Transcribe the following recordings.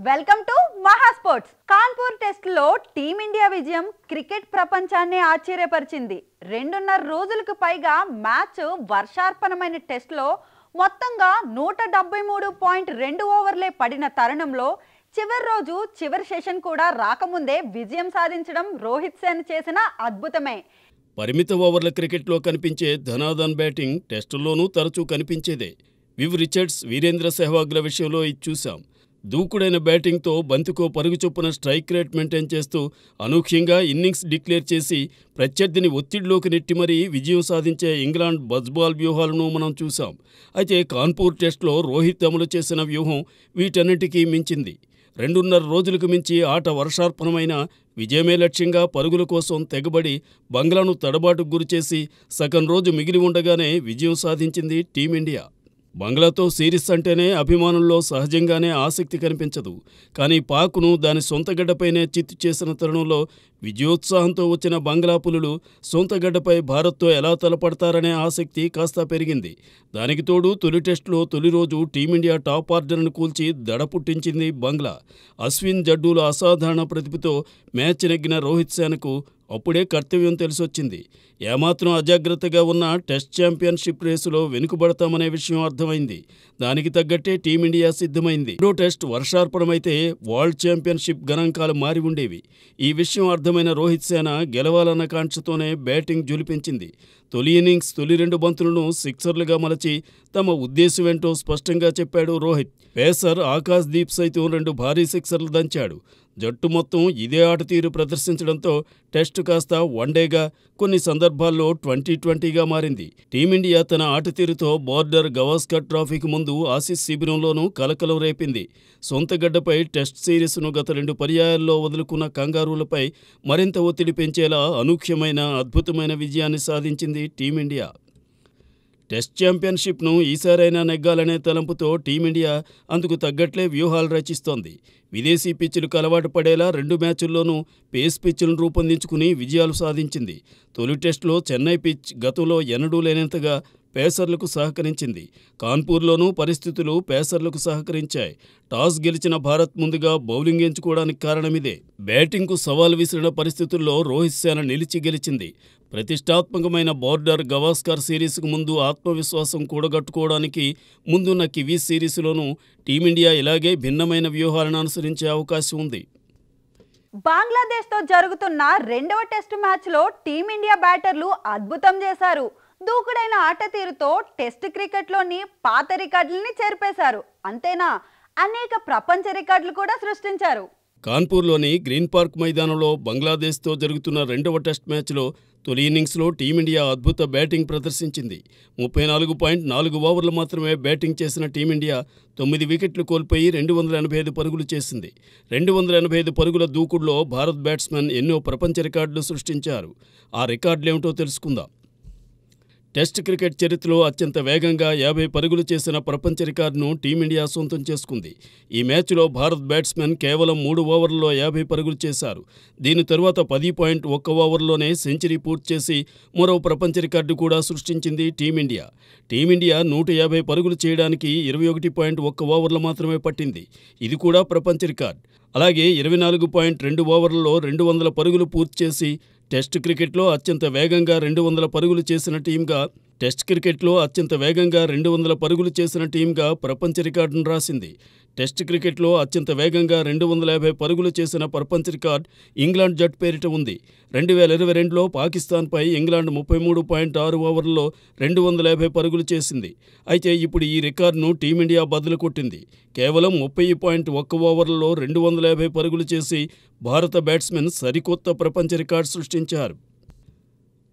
Welcome to మహా sports. Kanpur టెస్ట్లో team India విజయం క్రికెట్ ప్రపంచాన్ని ఆశ్చర్యపరిచింది. 2.5 రోజులకు పైగా మ్యాచ్ వర్షార్పణమైన టెస్ట్లో మొత్తంగా 173.2 ఓవర్లే పడిన తరుణంలో చివరి రోజు చివరి సెషన్ కూడా రాకముందే విజయం సాధించడం రోహిత్ సేన చేసిన అద్భుతమే. పరిమిత ఓవర్ల క్రికెట్లో కనిపించే ధనాధన్ బ్యాటింగ్ టెస్టుల్లోనూ తరచూ కనిపించేదే. వివ్ రిచర్డ్స్, వీరేంద్ర సెహ్వాగ్ల విషయంలో ఇది చూశాం. దూకుడైన బ్యాటింగ్తో బంతికో పరుగు చొప్పున స్ట్రైక్ రేట్ మెయింటైన్ చేస్తూ అనూహ్యంగా ఇన్నింగ్స్ డిక్లేర్ చేసి ప్రత్యర్థిని ఒత్తిడిలోకి నెట్టి మరీ విజయం సాధించే ఇంగ్లాండ్ బజ్బాల్ వ్యూహాలను మనం చూశాం. అయితే కాన్పూర్ టెస్ట్లో రోహిత్ అమలు చేసిన వ్యూహం వీటన్నిటికీ మించింది. 2.5 రోజులకు మించి ఆట వర్షార్పణమైన విజయమే లక్ష్యంగా పరుగుల కోసం తెగబడి బంగ్లాను తడబాటుకు గురిచేసి సగం రోజు మిగిలి ఉండగానే విజయం సాధించింది టీమిండియా. బంగ్లాతో సిరీస్ అంటేనే అభిమానుల్లో సహజంగానే ఆసక్తి కనిపించదు. కానీ పాక్ను దాని సొంత గడ్డపైనే చిత్తు చేసిన తరుణంలో విజయోత్సాహంతో వచ్చిన బంగ్లా పులులు సొంత గడ్డపై భారత్తో ఎలా తలపడతారనే ఆసక్తి కాస్త పెరిగింది. దానికి తోడు తొలి టెస్టులో తొలి రోజు టీమిండియా టాప్ ఆర్డర్ను కూల్చి దడ పుట్టించింది బంగ్లా. అశ్విన్, జడ్డూల అసాధారణ ప్రతిభతో మ్యాచ్ నెగ్గిన రోహిత్ సేనకు అప్పుడే కర్తవ్యం తెలిసొచ్చింది. ఏమాత్రం అజాగ్రత్తగా ఉన్న టెస్ట్ ఛాంపియన్షిప్ రేసులో వెనుకబడతామనే విషయం అర్థమైంది. దానికి తగ్గట్టే టీమిండియా సిద్ధమైంది. రెండో టెస్ట్ వర్షార్పణమైతే వరల్డ్ ఛాంపియన్షిప్ గణాంకాలు మారి ఉండేవి. ఈ విషయం అర్థమైన రోహిత్ సేన గెలవాలన్న కాంక్షతోనే బ్యాటింగ్ జులిపించింది. తొలి ఇన్నింగ్స్ తొలి 2 బంతులను సిక్సర్లుగా మలచి తమ ఉద్దేశమేంటో స్పష్టంగా చెప్పాడు రోహిత్. పేసర్ ఆకాశ్ దీప్ సైతం 2 భారీ సిక్సర్లు దంచాడు. జట్టు మొత్తం ఇదే ఆటతీరు ప్రదర్శించడంతో టెస్టు కాస్త వన్డేగా, కొన్ని సందర్భాల్లో 2020గా మారింది. టీమిండియా తన ఆటతీరుతో బోర్డర్ గవాస్కర్ ట్రోఫీకి ముందు ఆసీస్ శిబిరంలోనూ కలకలం రేపింది. సొంత గడ్డపై టెస్ట్ సిరీస్ను గత 2 పర్యాయాల్లో వదులుకున్న కంగారూలపై మరింత ఒత్తిడి పెంచేలా అనూహ్యమైన అద్భుతమైన విజయాన్ని సాధించింది టీమిండియా. టెస్ట్ ఛాంపియన్షిప్ను ఈసారైనా నెగ్గాలనే తలంపుతో టీమిండియా అందుకు తగ్గట్లే వ్యూహాలు రచిస్తోంది. విదేశీ పిచ్చులకు అలవాటు పడేలా 2 మ్యాచుల్లోనూ పేస్ పిచ్చులను రూపొందించుకుని విజయాలు సాధించింది. తొలి టెస్టులో చెన్నై పిచ్ గతంలో ఎన్నడూ లేనంతగా పేసర్లకు సహకరించింది. కాన్పూర్లోనూ పరిస్థితులు పేసర్లకు సహకరించాయి. టాస్ గెలిచిన భారత్ ముందుగా బౌలింగ్ ఎంచుకోవడానికి కారణమిదే. బ్యాటింగ్కు సవాల్ విసిరిన పరిస్థితుల్లో రోహిత్ సేన నిలిచి గెలిచింది. ప్రతిష్టాత్మకమైన బోర్డర్ గవాస్కర్ సిరీస్కు ముందు ఆత్మవిశ్వాసం కూడగట్టుకోవడానికి ముందున్న కివీస్ సిరీస్లోనూ టీమిండియా ఇలాగే భిన్నమైన వ్యూహాలను అనుసరించే అవకాశం ఉంది. బంగ్లాదేశ్తో జరుగుతున్న 2వ టెస్టు మ్యాచ్లో టీమిండియా బ్యాటర్లు అద్భుతం చేశారు. దూకుడైన ఆట తీరుతో టెస్ట్ క్రికెట్లోని పాత రికార్డులని చెరిపేశారు. అంతేనా, అనేక ప్రపంచ రికార్డులు కూడా సృష్టించారు. కాన్పూర్లోని గ్రీన్ పార్క్ మైదానంలో బంగ్లాదేశ్తో జరుగుతున్న 2వ టెస్ట్ మ్యాచ్లో తొలి ఇన్నింగ్స్లో టీమిండియా అద్భుత బ్యాటింగ్ ప్రదర్శించింది. 34.4 ఓవర్లు మాత్రమే బ్యాటింగ్ చేసిన టీమిండియా 9 వికెట్లు కోల్పోయి 285 పరుగులు చేసింది. 285 పరుగుల దూకుడులో భారత్ బ్యాట్స్మెన్ ఎన్నో ప్రపంచ రికార్డులు సృష్టించారు. ఆ రికార్డులేమిటో తెలుసుకుందాం. టెస్ట్ క్రికెట్ చరిత్రలో అత్యంత వేగంగా 50 పరుగులు చేసిన ప్రపంచ రికార్డును టీమిండియా సొంతం చేసుకుంది. ఈ మ్యాచ్లో భారత్ బ్యాట్స్మెన్ కేవలం 3 ఓవర్లలో 50 పరుగులు చేశారు. దీని తరువాత 10.1 ఓవర్లోనే సెంచరీ పూర్తి చేసి మరో ప్రపంచ రికార్డు కూడా సృష్టించింది టీమిండియా. టీమిండియా 150 పరుగులు చేయడానికి 21.1 ఓవర్లు మాత్రమే పట్టింది. ఇది కూడా ప్రపంచ రికార్డు. అలాగే 24.2 ఓవర్లలో 200 పరుగులు పూర్తి చేసి టెస్ట్ క్రికెట్లో అత్యంత వేగంగా 200 పరుగులు చేసిన టీమ్గా ప్రపంచ రికార్డును రాసింది. టెస్ట్ క్రికెట్లో అత్యంత వేగంగా 250 పరుగులు చేసిన ప్రపంచ రికార్డు ఇంగ్లాండ్ జట్టు పేరిట ఉంది. 2022లో పాకిస్తాన్పై ఇంగ్లాండ్ 33.6 ఓవర్లలో 250 పరుగులు చేసింది. అయితే ఇప్పుడు ఈ రికార్డును టీమిండియా బదులు కొట్టింది. కేవలం 30.1 ఓవర్లలో 250 పరుగులు చేసి భారత బ్యాట్స్మెన్ సరికొత్త ప్రపంచ రికార్డు సృష్టించారు.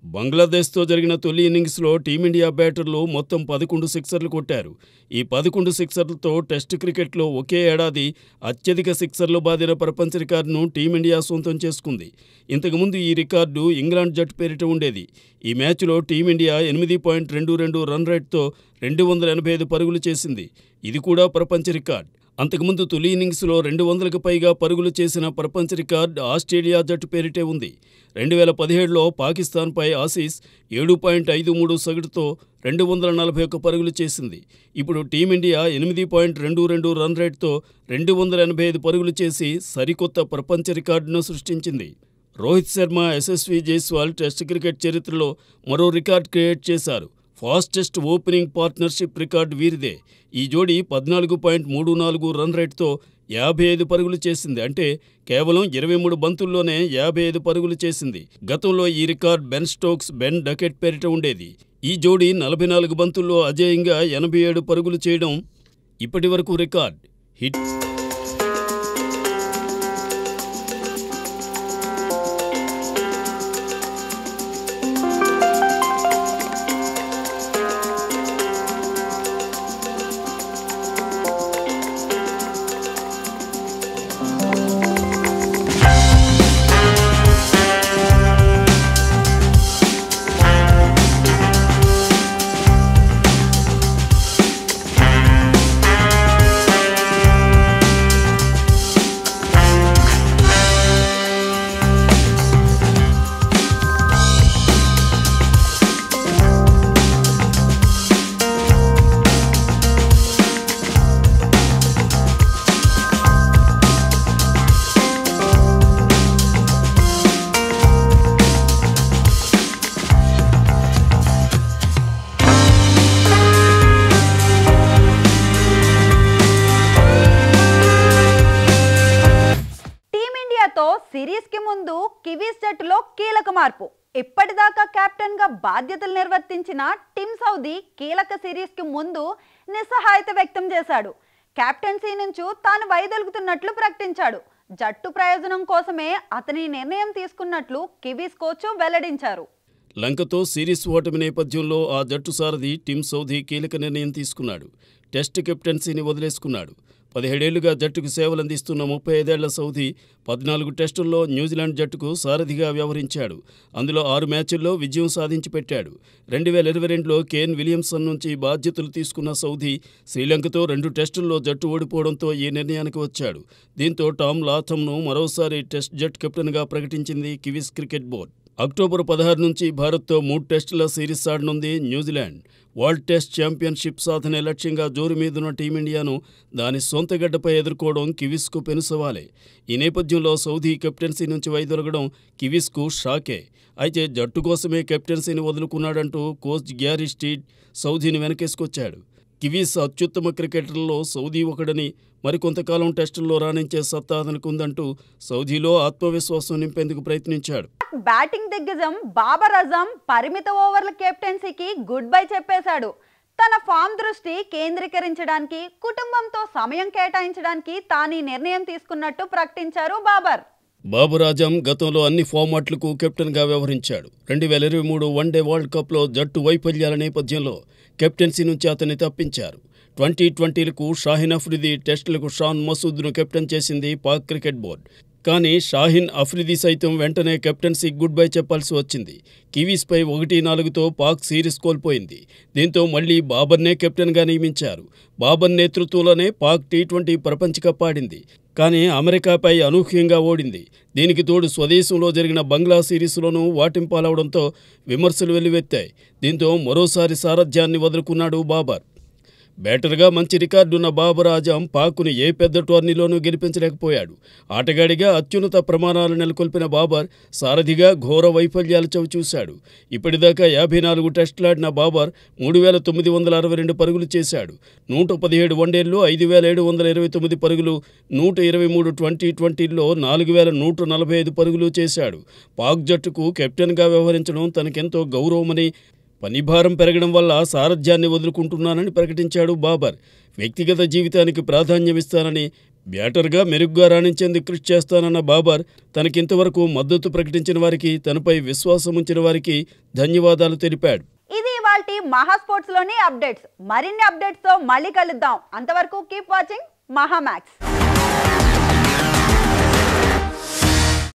బంగ్లాదేశ్తో జరిగిన తొలి ఇన్నింగ్స్లో టీమిండియా బ్యాటర్లు మొత్తం 11 సిక్సర్లు కొట్టారు. ఈ 11 సిక్సర్లతో టెస్ట్ క్రికెట్లో ఒకే ఏడాది అత్యధిక సిక్సర్లు బాదిన ప్రపంచ రికార్డును టీమిండియా సొంతం చేసుకుంది. ఇంతకుముందు ఈ రికార్డు ఇంగ్లాండ్ జట్టు పేరిట ఉండేది. ఈ మ్యాచ్లో టీమిండియా 8.22 రన్ రేట్తో 285 పరుగులు చేసింది. ఇది కూడా ప్రపంచ రికార్డు. అంతకుముందు తొలి ఇన్నింగ్స్లో 200కు పైగా పరుగులు చేసిన ప్రపంచ రికార్డు ఆస్ట్రేలియా జట్టు పేరిటే ఉంది. 2017లో పాకిస్తాన్పై ఆసీస్ 7.53 సగటుతో 241 పరుగులు చేసింది. ఇప్పుడు టీమిండియా 8.22 రన్ రేట్తో 285 పరుగులు చేసి సరికొత్త ప్రపంచ రికార్డును సృష్టించింది. రోహిత్ శర్మ, యశస్వి జైస్వాల్ టెస్ట్ క్రికెట్ చరిత్రలో మరో రికార్డు క్రియేట్ చేశారు. ఫాస్టెస్ట్ ఓపెనింగ్ పార్ట్నర్షిప్ రికార్డు వీరిదే. ఈ జోడీ 14.34 రన్ రేట్తో 55 పరుగులు చేసింది. అంటే కేవలం 23 బంతుల్లోనే 55 పరుగులు చేసింది. గతంలో ఈ record Ben Stokes, Ben Duckett పేరిట ఉండేది. ఈ జోడీ 44 బంతుల్లో అజేయంగా 87 పరుగులు చేయడం ఇప్పటివరకు రికార్డ్. హిట్ సిరీస్ కి ముందు కివీస్ జట్టులో కీలక మార్పు. ఇప్పటిదాకా కెప్టెన్ గా బాధ్యతలు నిర్వర్తించిన టిమ్ సౌదీ కీలక సిరీస్ కి ముందు నిస్సహాయత వ్యక్తం చేశాడు. కెప్టెన్సీ నుంచి తాను వైదొలుగుతున్నట్లు ప్రకటించాడు. జట్టు ప్రయోజనం కోసమే అతని నిర్ణయం తీసుకున్నట్లు కివీస్ కోచ్ వెల్లడించారు. లంకతో సిరీస్ ఓటమి నేపథ్యంలో ఆ జట్టు సారథి టిమ్ సౌదీ కీలక నిర్ణయం తీసుకున్నాడు. టెస్ట్ కెప్టెన్సీని వదిలేసుకున్నాడు. 17 ఏళ్లుగా జట్టుకు సేవలందిస్తున్న 35 ఏళ్ల సౌదీ 14 టెస్టుల్లో న్యూజిలాండ్ జట్టుకు సారథిగా వ్యవహరించాడు. అందులో 6 మ్యాచుల్లో విజయం సాధించి పెట్టాడు. 2022లో కేన్ విలియమ్సన్ నుంచి బాధ్యతలు తీసుకున్న సౌదీ శ్రీలంకతో 2 టెస్టుల్లో జట్టు ఓడిపోవడంతో ఈ నిర్ణయానికి వచ్చాడు. దీంతో టామ్ లాథమ్ను మరోసారి టెస్ట్ జట్టు కెప్టెన్గా ప్రకటించింది కివీస్ క్రికెట్ బోర్డు. అక్టోబర్ 16 నుంచి భారత్తో 3 టెస్టుల సిరీస్ ఆడనుంది న్యూజిలాండ్. వరల్డ్ టెస్ట్ ఛాంపియన్షిప్ సాధనే లక్ష్యంగా జోరు మీదున్న టీమిండియాను దాని సొంత గడ్డపై ఎదుర్కోవడం కివీస్కు పెనుసవాలే. ఈ నేపథ్యంలో సౌదీ కెప్టెన్సీ నుంచి వైదొలగడం కివీస్కు షాకే. అయితే జట్టు కోసమే కెప్టెన్సీని వదులుకున్నాడంటూ కోచ్ గ్యారీ స్టీడ్ సౌదీని వెనకేసుకొచ్చాడు. కివీస్ అత్యుత్తమ క్రికెటర్లలో సౌదీ ఒకడని, మరికొంతకాలం టెస్టుల్లో రాణించే సత్తా అతనికుందంటూ సౌదీలో ఆత్మవిశ్వాసం నింపేందుకు ప్రయత్నించాడు. బ్యాటింగ్ దిగ్గజం బాబర్ అజం పరిమిత ఓవర్ల కెప్టెన్సీకి గుడ్ బై చెప్పేశాడు. తన ఫామ్ దృష్టి కేంద్రీకరించడానికి, కుటుంబంతో సమయం కేటాయించడానికి తాను ఈ నిర్ణయం తీసుకున్నట్టు ప్రకటించారు బాబర్. బాబర్ ఆజం గతంలో అన్ని ఫార్మాట్లకు కెప్టెన్గా వ్యవహరించాడు. 2023 వన్డే వరల్డ్ కప్లో జట్టు వైఫల్యాల నేపథ్యంలో కెప్టెన్సీ నుంచి అతన్ని తప్పించారు. 2020లకు షాహిన్ అఫ్రిది, టెస్టులకు షాన్ మసూద్ను కెప్టెన్ చేసింది పాక్ క్రికెట్ బోర్డు. కానీ షాహిన్ అఫ్రిది సైతం వెంటనే కెప్టెన్సీకి గుడ్ బై చెప్పాల్సి వచ్చింది. కివీస్పై 1-4తో పాక్ సిరీస్ కోల్పోయింది. దీంతో మళ్లీ బాబర్నే కెప్టెన్గా నియమించారు. బాబర్ నేతృత్వంలోనే పాక్ టీ20 ప్రపంచ కప్ ఆడింది. కానీ అమెరికాపై అనూహ్యంగా ఓడింది. దీనికి తోడు స్వదేశంలో జరిగిన బంగ్లా సిరీస్లోనూ వాటింపాలవడంతో విమర్శలు వెల్లువెత్తాయి. దీంతో మరోసారి సారథ్యాన్ని వదులుకున్నాడు బాబర్. బ్యాటర్గా మంచి రికార్డున్న బాబర్ ఆజం పాక్ను ఏ పెద్ద టోర్నీలోనూ గెలిపించలేకపోయాడు. ఆటగాడిగా అత్యున్నత ప్రమాణాలు నెలకొల్పిన బాబర్ సారథిగా ఘోర వైఫల్యాలు చవిచూశాడు. ఇప్పటిదాకా 54 టెస్టులాడిన బాబర్ 3,962 పరుగులు చేశాడు. 117 వన్డేల్లో 5,729 పరుగులు, 123 2020ల్లో 4,145 పరుగులు చేశాడు. పాక్ జట్టుకు కెప్టెన్గా వ్యవహరించడం తనకెంతో గౌరవమని, పనిభారం పెరగడం వల్ల సారథ్యాన్ని వదులుకుంటున్నానని ప్రకటించాడు బాబర్. వ్యక్తిగత జీవితానికి ప్రాధాన్యమిస్తానని, బ్యాటర్గా మెరుగ్గా రాణించేందుకు కృషి చేస్తానన్న బాబర్ తనకింతవరకు మద్దతు ప్రకటించిన వారికి, తనపై విశ్వాసం ఉంచిన వారికి ధన్యవాదాలు తెలిపాడు. ఇది ఇవాల్టి మహా స్పోర్ట్స్ లోని అప్డేట్స్. మరిన్ని అప్డేట్స్ తో మళ్ళీ కలుద్దాం. అంతవరకు కీప్ వాచింగ్ మహా మ్యాక్స్.